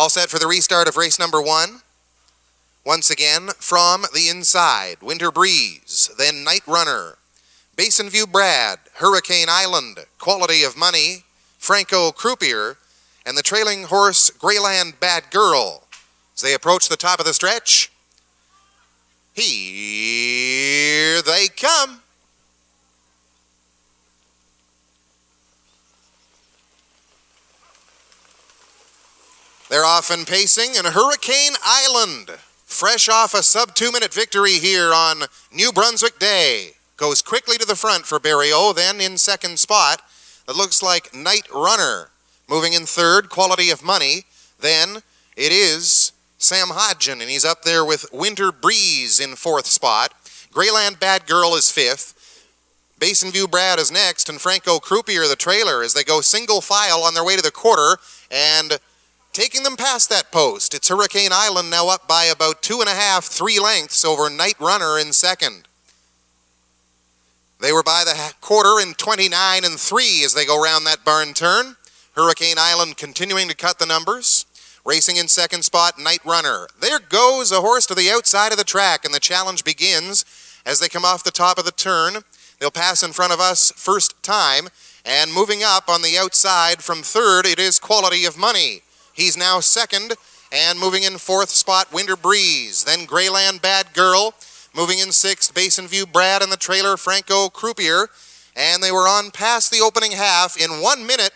All set for the restart of race number 1. Once again, from the inside, Winter Breeze, then Night Runner, Basin View Brad, Hurricane Island, Quality of Money, Franco Croupier, and the trailing horse Greyland Bad Girl. As they approach the top of the stretch, here they come. They're off and pacing, and Hurricane Island, fresh off a sub-2-minute victory here on New Brunswick Day, goes quickly to the front for Barrio. Then in second spot, it looks like Night Runner. Moving in third, Quality of Money. Then it is Sam Hodgin, and he's up there with Winter Breeze in fourth spot. Greyland Bad Girl is fifth. Basin View Brad is next, and Franco Croupier, the trailer, as they go single file on their way to the quarter, and taking them past that post, it's Hurricane Island now up by about 2.5, 3 lengths over Night Runner in second. They were by the quarter in 29 and 3 as they go round that barn turn. Hurricane Island continuing to cut the numbers. Racing in second spot, Night Runner. There goes a horse to the outside of the track, and the challenge begins as they come off the top of the turn. They'll pass in front of us first time, and moving up on the outside from third, it is Quality of Money. He's now second, and moving in fourth spot, Winter Breeze. Then Greyland Bad Girl. Moving in sixth, Basin View Brad and the trailer, Franco Croupier. And they were on past the opening half in 1 minute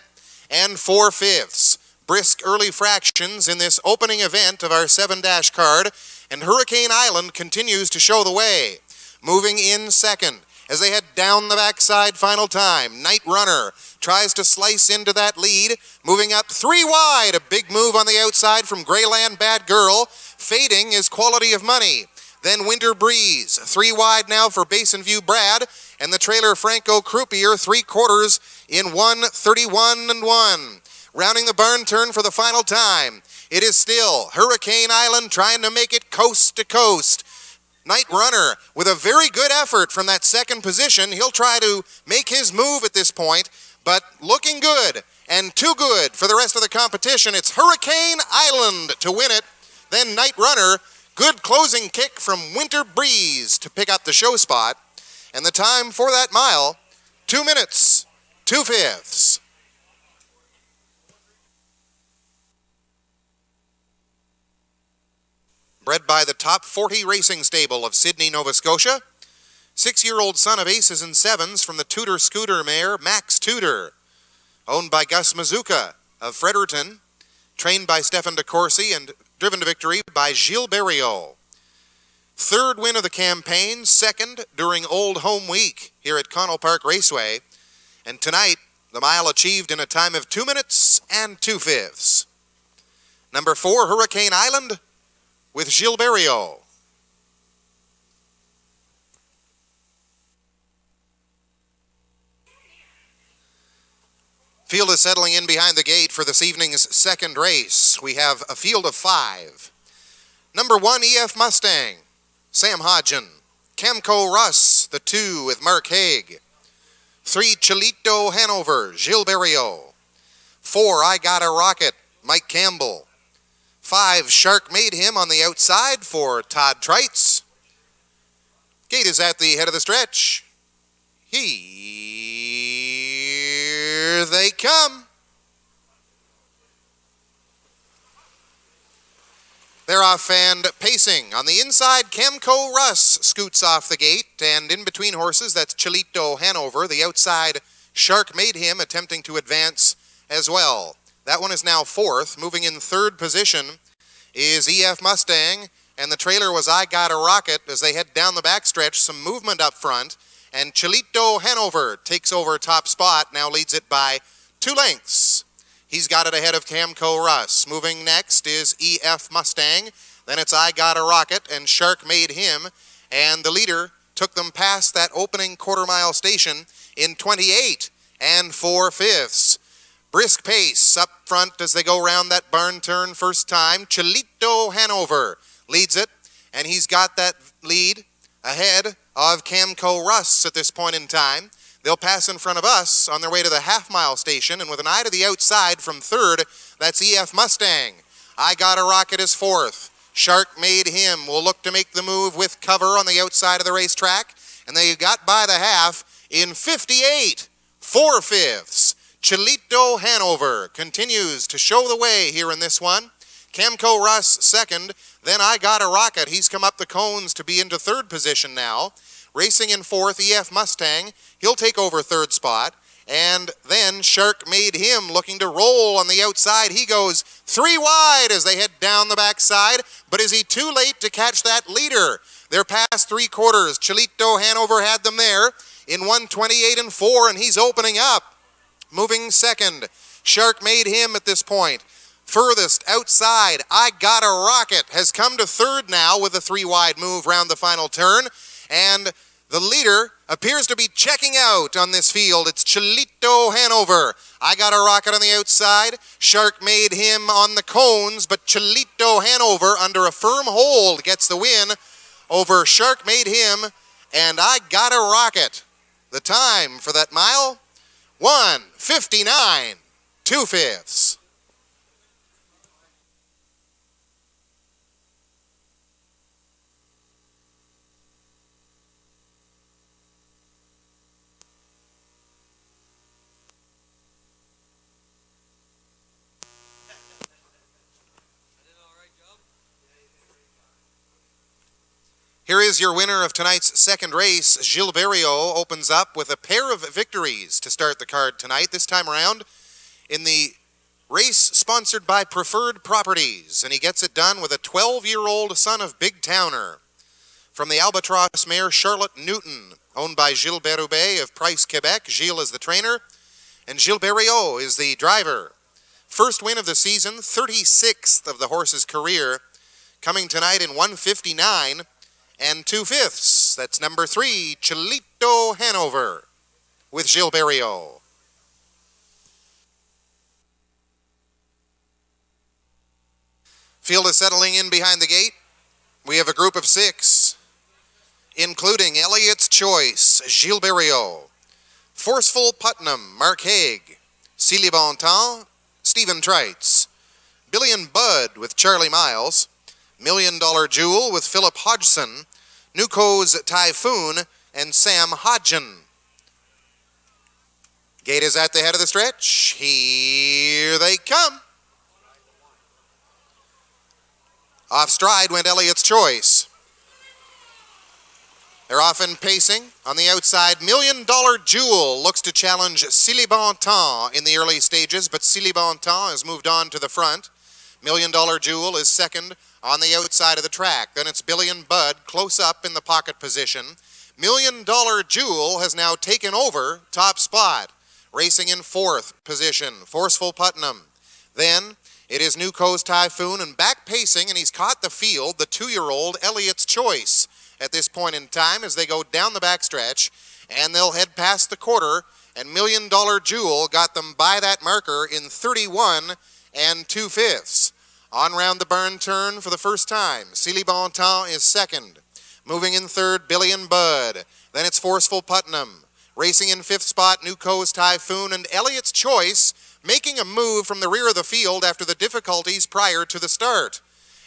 and 4/5. Brisk early fractions in this opening event of our 7- card. And Hurricane Island continues to show the way. Moving in second as they head down the backside final time. Night Runner tries to slice into that lead. Moving up 3 wide. A big move on the outside from Greyland Bad Girl. Fading is Quality of Money. Then Winter Breeze. 3 wide now for Basin View Brad. And the trailer Franco Croupier, 3/4 in 1:31 and 1. Rounding the barn turn for the final time. It is still Hurricane Island trying to make it coast to coast. Night Runner with a very good effort from that second position. He'll try to make his move at this point, but looking good and too good for the rest of the competition. It's Hurricane Island to win it. Then Night Runner, good closing kick from Winter Breeze to pick up the show spot. And the time for that mile, 2 minutes, 2/5. Bred by the top 40 racing stable of Sydney, Nova Scotia. 6-year-old son of aces and sevens from the Tudor Scooter mare, Max Tudor. Owned by Gus Mazucca of Fredericton. Trained by Stefan DeCourcy and driven to victory by Gilles Barrio. Third win of the campaign, second during Old Home Week here at Connell Park Raceway. And tonight, the mile achieved in a time of 2 minutes and 2/5. Number 4, Hurricane Island, with Gilles Barrio. Field is settling in behind the gate for this evening's second race. We have a field of 5. Number 1, EF Mustang, Sam Hodgin. Camco Russ, the 2 with Mark Haig. 3, CHILITO Hanover, Gilles Barrio. 4, I Got a Rocket, Mike Campbell. 5, Shark Made Him on the outside for Todd Trites. Gate is at the head of the stretch. Here they come. They're off and pacing. On the inside, Camco Russ scoots off the gate, and in between horses, that's CHILITO Hanover. The outside, Shark Made Him attempting to advance as well. That one is now fourth. Moving in third position is EF Mustang, and the trailer was I Got a Rocket as they head down the backstretch. Some movement up front, and CHILITO Hanover takes over top spot, now leads it by 2 lengths. He's got it ahead of Camco Russ. Moving next is EF Mustang, then it's I Got a Rocket and Shark Made Him, and the leader took them past that opening quarter-mile station in 28 and 4/5. Brisk pace up front as they go round that barn turn first time. CHILITO Hanover leads it, and he's got that lead ahead of Camco Russ at this point in time. They'll pass in front of us on their way to the half-mile station, and with an eye to the outside from third, that's EF Mustang. I Got a Rocket is fourth. Shark Made Him will look to make the move with cover on the outside of the racetrack, and they got by the half in 58 4/5. CHILITO Hanover continues to show the way here in this one. Camco Russ second, then I Got a Rocket. He's come up the cones to be into third position now. Racing in fourth, EF Mustang. He'll take over third spot. And then Shark Made Him looking to roll on the outside. He goes 3 wide as they head down the backside. But is he too late to catch that leader? They're past 3/4. CHILITO Hanover had them there in 1:28 4, and he's opening up. Moving second, Shark Made Him at this point. Furthest outside, I Got a Rocket has come to third now with a 3 wide move round the final turn. And the leader appears to be checking out on this field. It's CHILITO Hanover. I Got a Rocket on the outside. Shark Made Him on the cones, but CHILITO Hanover under a firm hold gets the win over Shark Made Him and I Got a Rocket. The time for that mile, 1:59 2/5. Here is your winner of tonight's second race. Gilles Berriot opens up with a pair of victories to start the card tonight, this time around in the race sponsored by Preferred Properties, and he gets it done with a 12-year-old son of Big Towner. From the Albatross mare Charlotte Newton, owned by Gilles Berube of Price, Quebec. Gilles is the trainer, and Gilles Berriot is the driver. First win of the season, 36th of the horse's career, coming tonight in 1:59 2/5. That's number 3, CHILITO Hanover, with Gilles Berriot. Field is settling in behind the gate. We have a group of 6, including Elliot's Choice, Gilles Berriot, Forceful Putnam, Mark Haig, Silly Bontemps, Stephen Trites, Billy and Bud with Charlie Miles, $1 Million Jewel with Philip Hodgson, Nuco's Typhoon, and Sam Hodgen. Gate is at the head of the stretch. Here they come. Off stride went Elliot's Choice. They're often pacing. On the outside, $1 Million Jewel looks to challenge Silly Bontemps in the early stages, but Silly Bontemps has moved on to the front. $1 Million Jewel is second on the outside of the track. Then it's Billy and Bud close up in the pocket position. $1 Million Jewel has now taken over top spot, racing in fourth position. Forceful Putnam. Then it is Nuco's Typhoon and back pacing, and he's caught the field, the 2-year-old Elliot's Choice at this point in time as they go down the backstretch, and they'll head past the quarter, and $1 Million Jewel got them by that marker in 31 2/5. On round the barn turn for the first time, Silly Bontemps is second. Moving in third, Billy and Bud. Then it's Forceful Putnam. Racing in fifth spot, Nuco's Typhoon, and Elliot's Choice making a move from the rear of the field after the difficulties prior to the start.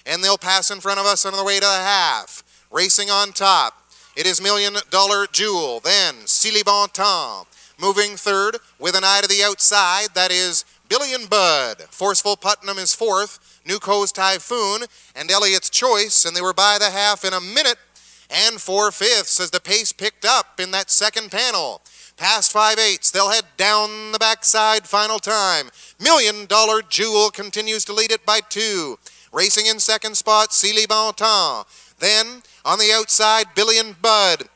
And they'll pass in front of us on the way to the half. Racing on top, it is $1 Million Jewel, then Silly Bontemps. Moving third with an eye to the outside, that is Billy and Bud. Forceful Putnam is fourth, Nuco's Typhoon, and Elliot's Choice, and they were by the half in 1 minute and 4/5 as the pace picked up in that second panel. Past 5/8, they'll head down the backside final time. $1 Million Jewel continues to lead it by 2. Racing in second spot, Silly Bontemps. Then on the outside, Billy and Bud.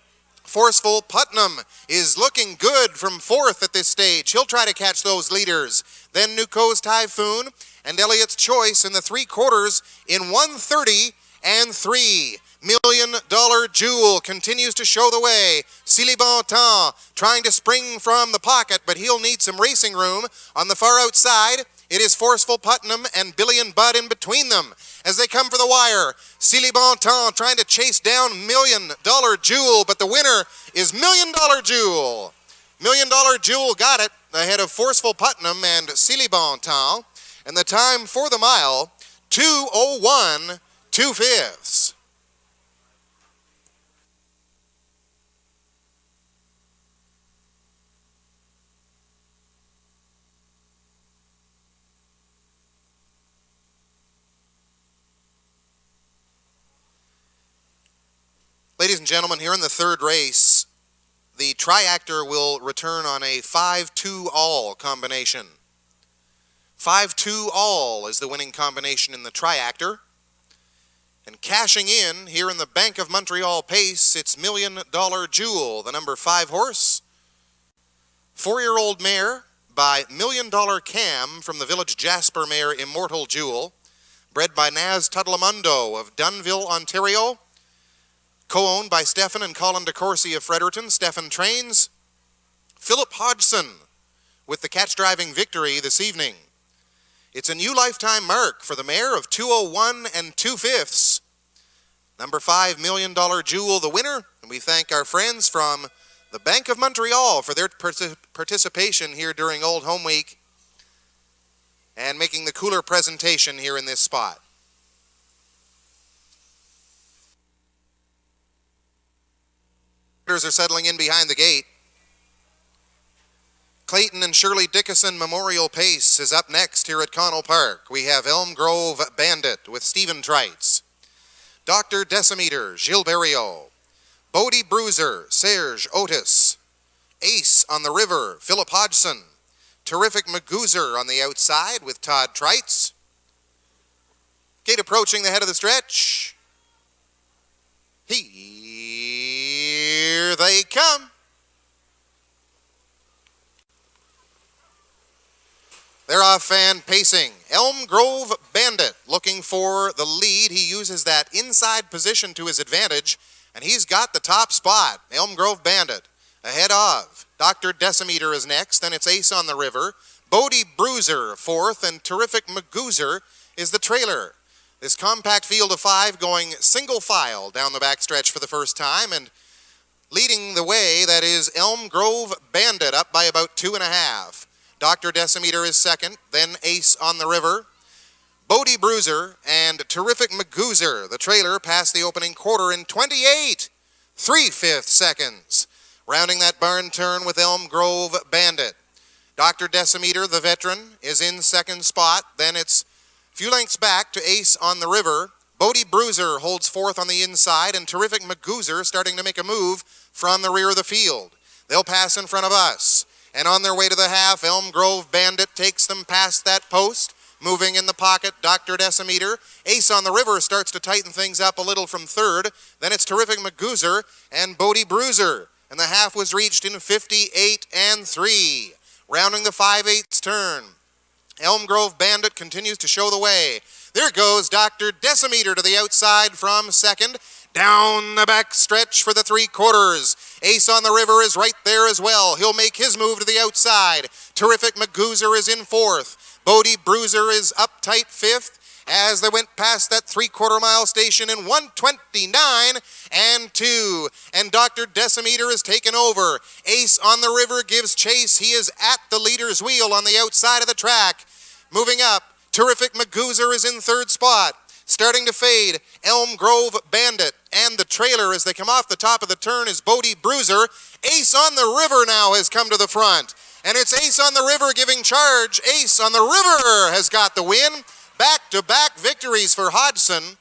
Forceful Putnam is looking good from fourth at this stage. He'll try to catch those leaders. Then Nuco's Typhoon and Elliot's Choice in the 3/4 in 1:30 3. $1 Million Jewel continues to show the way. Silly Bontemps trying to spring from the pocket, but he'll need some racing room. On the far outside, it is Forceful Putnam and Billy and Bud in between them as they come for the wire. Silly Bontemps trying to chase down $1 Million Jewel, but the winner is $1 Million Jewel. $1 Million Jewel got it ahead of Forceful Putnam and Silly Bontemps, and the time for the mile, 2:01 2/5. Ladies and gentlemen, here in the third race, the triactor will return on a 5-2 all combination. 5-2 all is the winning combination in the triactor. And cashing in here in the Bank of Montreal pace, it's $1 Million Jewel, the number 5 horse. 4-year-old mare by $1 Million Cam from the Village Jasper mare Immortal Jewel, bred by Naz Tutelamundo of Dunnville, Ontario. Co-owned by Stefan and Colin DeCourcy of Fredericton. Stefan trains. Philip Hodgson with the catch-driving victory this evening. It's a new lifetime mark for the mare of 2:01 2/5. Number 5, $1 Million Jewel, the winner. And we thank our friends from the Bank of Montreal for their participation here during Old Home Week and making the cooler presentation here in this spot. Are settling in behind the gate. Clayton and Shirley Dickinson Memorial Pace is up next here at Connell Park. We have Elm Grove Bandit with Stephen Trites, Dr. Decimeter, Gilles Berriot, Bodie Bruiser, Serge Otis, Ace on the River, Philip Hodgson, Terrific Magoozer on the outside with Todd Trites. Gate approaching the head of the stretch. Here they come. They're off and pacing. Elm Grove Bandit looking for the lead. He uses that inside position to his advantage, and he's got the top spot. Elm Grove Bandit ahead of. Dr. Decimeter is next, then it's Ace on the River. Bodie Bruiser fourth, and Terrific Magoozer is the trailer. This compact field of 5 going single file down the backstretch for the first time, and leading the way, that is Elm Grove Bandit, up by about 2.5. Dr. Decimeter is second, then Ace on the River. Bodie Bruiser and Terrific Magoozer, the trailer, past the opening quarter in 28 3/5 seconds. Rounding that barn turn with Elm Grove Bandit. Dr. Decimeter, the veteran, is in second spot. Then it's a few lengths back to Ace on the River. Bodie Bruiser holds fourth on the inside, and Terrific Magoozer starting to make a move from the rear of the field. They'll pass in front of us. And on their way to the half, Elm Grove Bandit takes them past that post. Moving in the pocket, Dr. Decimeter. Ace on the River starts to tighten things up a little from third. Then it's Terrific Magoozer and Bodie Bruiser. And the half was reached in 58 3. Rounding the 5/8 turn. Elm Grove Bandit continues to show the way. There goes Dr. Decimeter to the outside from second. Down the back stretch for the 3/4. Ace on the River is right there as well. He'll make his move to the outside. Terrific Magoozer is in fourth. Bodie Bruiser is uptight fifth as they went past that 3/4 mile station in 1:29 2. And Dr. Decimeter is taken over. Ace on the River gives chase. He is at the leader's wheel on the outside of the track. Moving up, Terrific Magoozer is in third spot. Starting to fade, Elm Grove Bandit and the trailer as they come off the top of the turn is Bodie Bruiser. Ace on the River now has come to the front. And it's Ace on the River giving charge. Ace on the River has got the win. Back-to-back victories for Hodgson.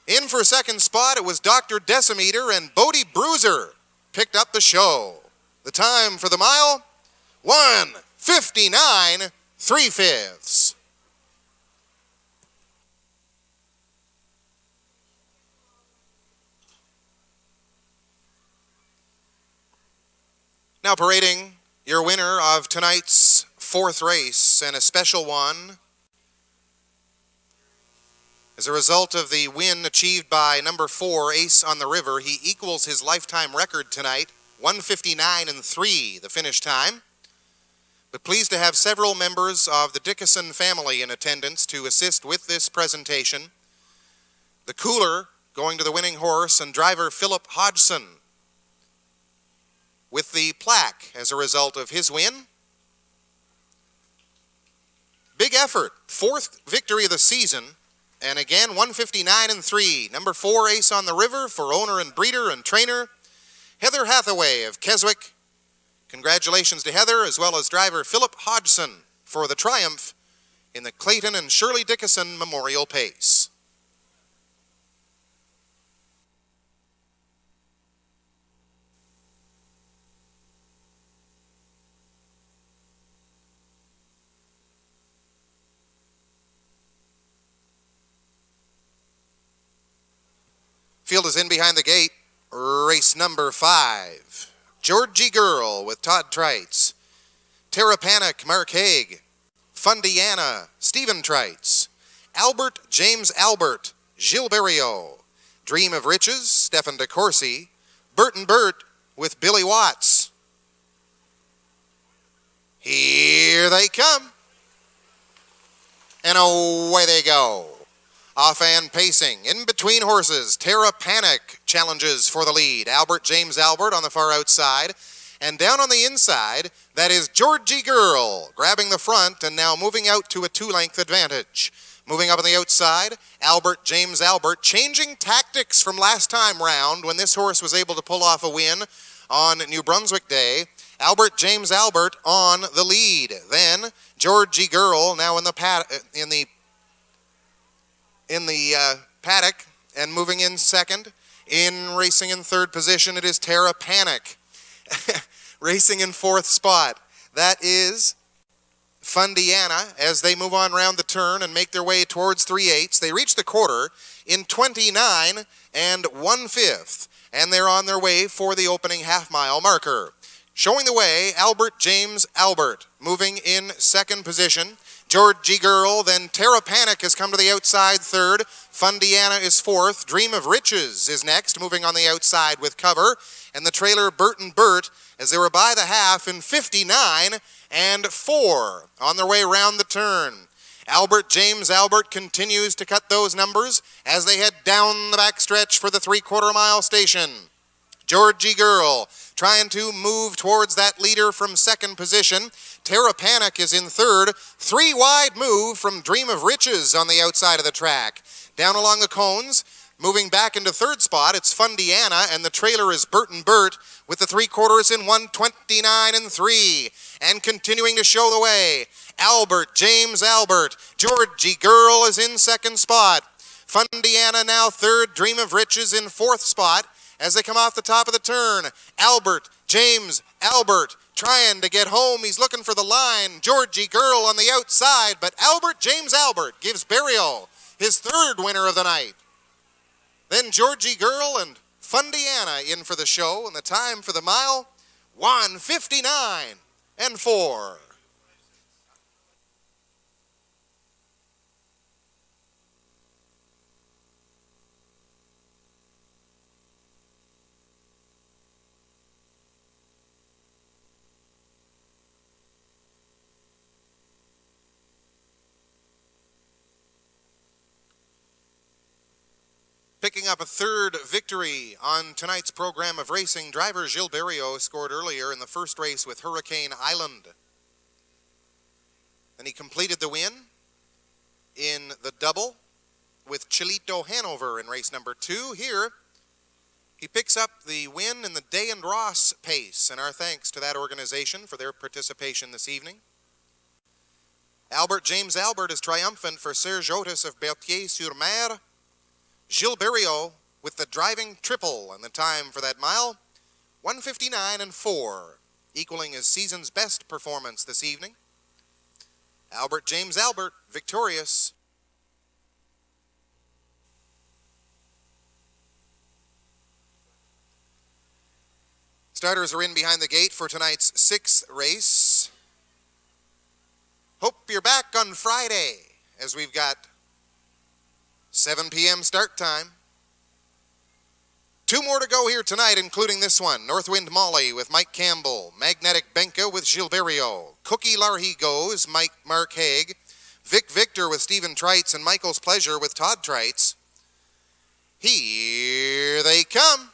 In for second spot, it was Dr. Decimeter, and Bodie Bruiser picked up the show. The time for the mile, 1:59 3/5. Now parading your winner of tonight's fourth race, and a special one. As a result of the win achieved by number 4, Ace on the River, he equals his lifetime record tonight, 1:59 3, the finish time. But pleased to have several members of the Dickinson family in attendance to assist with this presentation. The cooler going to the winning horse and driver Philip Hodgson, with the plaque as a result of his win. big effort. 4th victory of the season. And again, 159-3. Number 4 Ace on the River for owner and breeder and trainer, Heather Hathaway of Keswick. Congratulations to Heather, as well as driver Philip Hodgson for the triumph in the Clayton and Shirley Dickinson Memorial Pace. Field is in behind the gate. Race number 5. Georgie Girl with Todd Trites. Terra Panic, Mark Haig. Fundiana, Stephen Trites. Albert James Albert, Gilles Berriot. Dream of Riches, Stefan DeCourcy. Bert and Bert with Billy Watts. Here they come. And away they go. Off and pacing, in between horses, Terra Panic challenges for the lead. Albert James Albert on the far outside. And down on the inside, that is Georgie Girl, grabbing the front and now moving out to a 2-length advantage. Moving up on the outside, Albert James Albert, changing tactics from last time round when this horse was able to pull off a win on New Brunswick Day. Albert James Albert on the lead. Then Georgie Girl now in the paddock and moving in second. In racing in third position, it is Terra Panic. Racing in 4th spot, that is Fundiana as they move on round the turn and make their way towards 3/8. They reach the quarter in 29 1/5, and they're on their way for the opening half-mile marker. Showing the way, Albert James Albert moving in 2nd position. Georgie Girl, then Terra Panic has come to the outside 3rd. Fundiana is 4th. Dream of Riches is next, moving on the outside with cover. And the trailer Bert and Bert as they were by the half in 59 4 on their way round the turn. Albert James Albert continues to cut those numbers as they head down the backstretch for the 3/4 mile station. Georgie Girl trying to move towards that leader from 2nd position. Terra Panic is in 3rd. 3 wide move from Dream of Riches on the outside of the track. Down along the cones, moving back into 3rd spot, it's Fundiana, and the trailer is Bert and Bert with the 3/4 in 129 3. And continuing to show the way, Albert James Albert. Georgie Girl is in 2nd spot. Fundiana now 3rd. Dream of Riches in 4th spot. As they come off the top of the turn, Albert James Albert trying to get home. He's looking for the line. Georgie Girl on the outside, but Albert James Albert gives Berriot his 3rd winner of the night. Then Georgie Girl and Fundiana in for the show, and the time for the mile, 1:59 4. Picking up a 3rd victory on tonight's program of racing, driver Gilles Berriot scored earlier in the first race with Hurricane Island. Then he completed the win in the double with CHILITO Hanover in race number 2. Here, he picks up the win in the Day and Ross Pace, and our thanks to that organization for their participation this evening. Albert James Albert is triumphant for Serge Otis of Berthier-sur-Mer. Gilles Berriot with the driving triple, and the time for that mile, 1:59 4, equaling his season's best performance this evening. Albert James Albert victorious. Starters are in behind the gate for tonight's 6th race. Hope you're back on Friday as we've got 7 p.m. start time. 2 more to go here tonight, including this one. Northwind Molly with Mike Campbell. Magnetic Benka with Gilles Berriot. Cookie Larhy goes, Mark Haig. Vic Victor with Stephen Trites and Michael's Pleasure with Todd Trites. Here they come.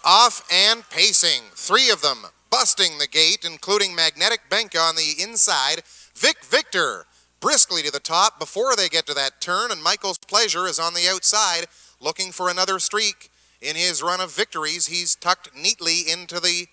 Off and pacing. 3 of them busting the gate, including Magnetic Benka on the inside. Vic Victor briskly to the top before they get to that turn, and Michael's Pleasure is on the outside looking for another streak in his run of victories. He's tucked neatly into the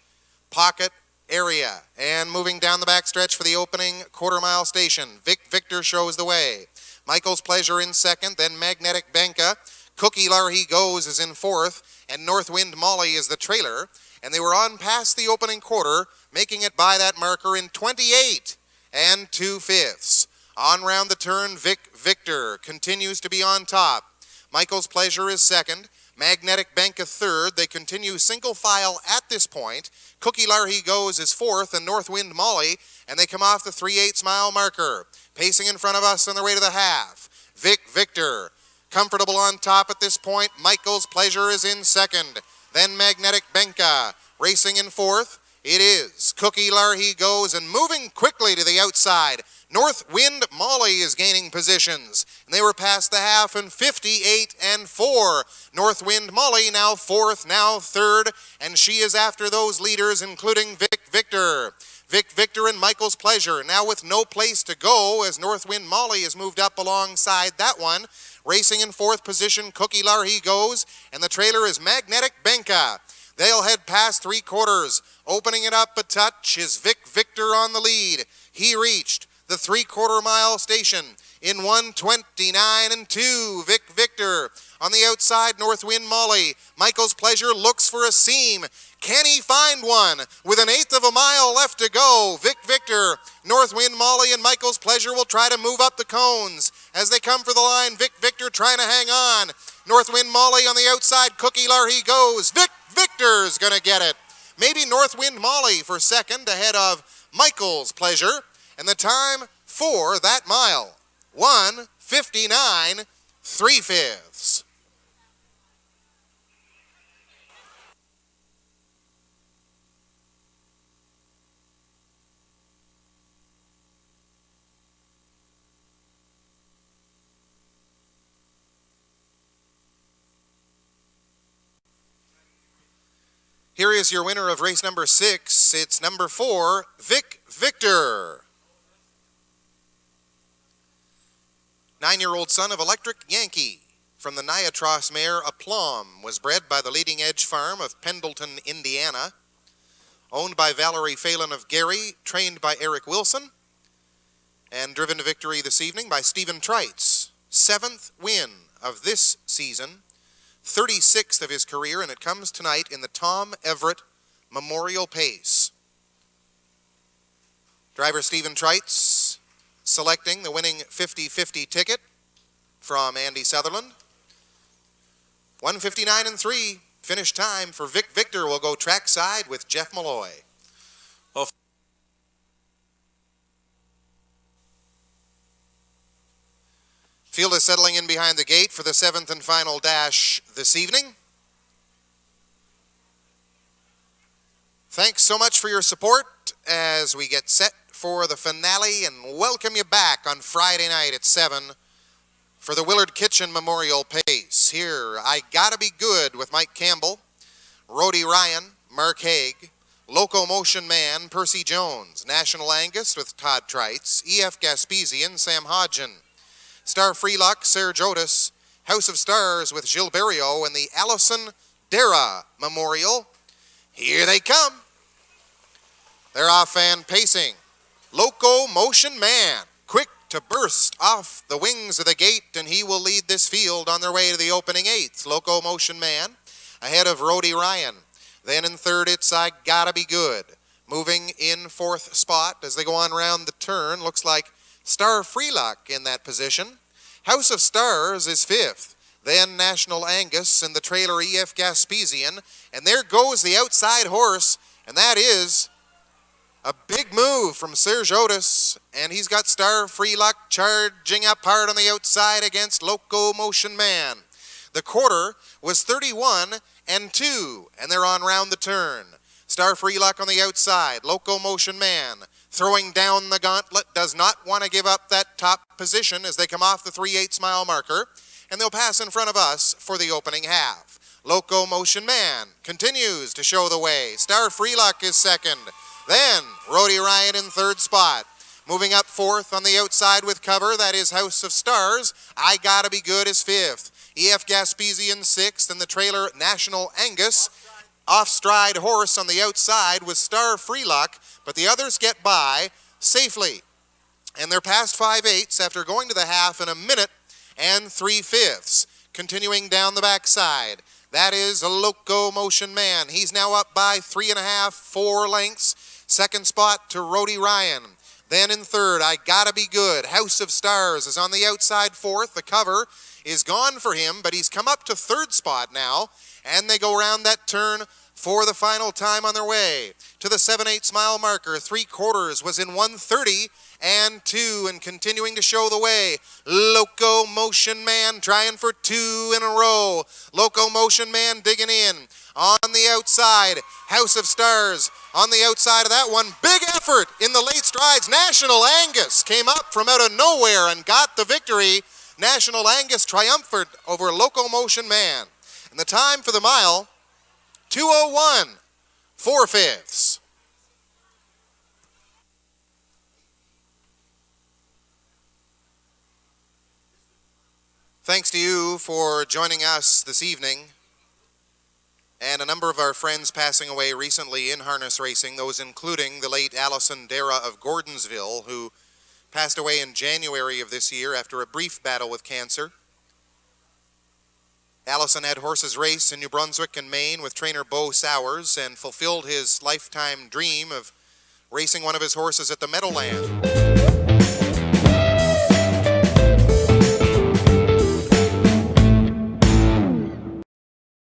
pocket area and moving down the backstretch for the opening quarter-mile station. Vic Victor shows the way. Michael's Pleasure in second, then Magnetic Benka. Cookie Lar He Goes is in fourth, and Northwind Molly is the trailer. And they were on past the opening quarter, making it by that marker in 28 2/5. On round the turn, Vic Victor continues to be on top. Michael's Pleasure is second. Magnetic Benka third. They continue single file at this point. Cookie Lar He Goes is fourth, and Northwind Molly, and they come off the 3/8 mile marker. Pacing in front of us on their way to the half. Vic Victor, comfortable on top at this point. Michael's Pleasure is in second. Then Magnetic Benka, racing in fourth. It is Cookie Lar He Goes, and moving quickly to the outside. Northwind Molly is gaining positions, and they were past the half in 58 4. Northwind Molly now fourth, now third, and she is after those leaders, including Vic Victor. Vic Victor and Michael's Pleasure now with no place to go as Northwind Molly has moved up alongside that one. Racing in fourth position, Cookie Lar He Goes, and the trailer is Magnetic Benka. They'll head past three quarters. Opening it up a touch is Vic Victor on the lead. He reached the 3/4 mile station in 1:29 2. Vic Victor on the outside, Northwind Molly. Michael's Pleasure looks for a seam. Can he find one? With an 1/8 of a mile left to go, Vic Victor, Northwind Molly, and Michael's Pleasure will try to move up the cones. As they come for the line, Vic Victor trying to hang on. Northwind Molly on the outside, Cookie Lar He Goes. Vic Victor's going to get it. Maybe Northwind Molly for second ahead of Michael's Pleasure. And the time for that mile, 1:59 3/5. Here is your winner of race number 6. It's number 4, Vic Victor. 9-year-old son of Electric Yankee from the Niatros mare Aplomb was bred by the Leading Edge Farm of Pendleton, Indiana. Owned by Valerie Phelan of Gary, trained by Eric Wilson, and driven to victory this evening by Stephen Trites. 7th win of this season, 36th of his career, and it comes tonight in the Tom Everett Memorial Pace. Driver Stephen Trites selecting the winning 50-50 ticket from Andy Sutherland. 1:59 3. Finish time for Vic Victor will go trackside with Jeff Malloy. Field is settling in behind the gate for the 7th and final dash this evening. Thanks so much for your support as we get set for the finale and welcome you back on Friday night at 7 for the Willard Kitchen Memorial Pace. Here, I Gotta Be Good with Mike Campbell, Rhodey Ryan, Mark Haig, Locomotion Man, Percy Jones, National Angus with Todd Trites, E.F. Gaspesian, Sam Hodgen, Star Freelock, Serge Otis, House of Stars with Gilles Berriot, and the Allison Dara Memorial. Here they come. They're off and pacing. Locomotion Man, quick to burst off the wings of the gate, and he will lead this field on their way to the opening 8th. Locomotion Man ahead of Rhodey Ryan. Then in third, it's I Gotta Be Good. Moving in 4th spot as they go on around the turn. Looks like Star Freelock in that position. House of Stars is 5th. Then National Angus and the trailer E.F. Gaspesian. And there goes the outside horse, and that is a big move from Serge Otis, and he's got Star Freelock charging up hard on the outside against Locomotion Man. The quarter was 31 2, and they're on round the turn. Star Freelock on the outside, Locomotion Man throwing down the gauntlet, does not want to give up that top position as they come off the 3/8 mile marker, and they'll pass in front of us for the opening half. Locomotion Man continues to show the way. Star Freelock is second. Then Rhodey Ryan in third spot. Moving up fourth on the outside with cover, that is House of Stars. I Gotta Be Good is fifth. EF Gaspesian sixth, and the trailer National Angus. Off-stride horse on the outside with Star Freeluck, but the others get by safely. And they're past 5/8 after going to the half in a minute and 3/5. Continuing down the backside, that is a Locomotion Man. He's now up by 3.5, 4 lengths. Second spot to Rody Ryan. Then in third, I Gotta Be Good. House of Stars is on the outside fourth. The cover is gone for him, but he's come up to third spot now, and they go around that turn for the final time on their way. To the 7/8 mile marker, 3/4 was in 1:30 and 2, and continuing to show the way. Locomotion Man trying for 2 in a row. Locomotion Man digging in. On the outside, House of Stars on the outside of that one. Big effort in the late strides. National Angus came up from out of nowhere and got the victory. National Angus triumphant over Locomotion Man. And the time for the mile, 2:01, 4/5. Thanks to you for joining us this evening, and a number of our friends passing away recently in harness racing, those including the late Allison Dara of Gordonsville, who passed away in January of this year after a brief battle with cancer. Allison had horses race in New Brunswick and Maine with trainer Bo Sowers and fulfilled his lifetime dream of racing one of his horses at the Meadowland.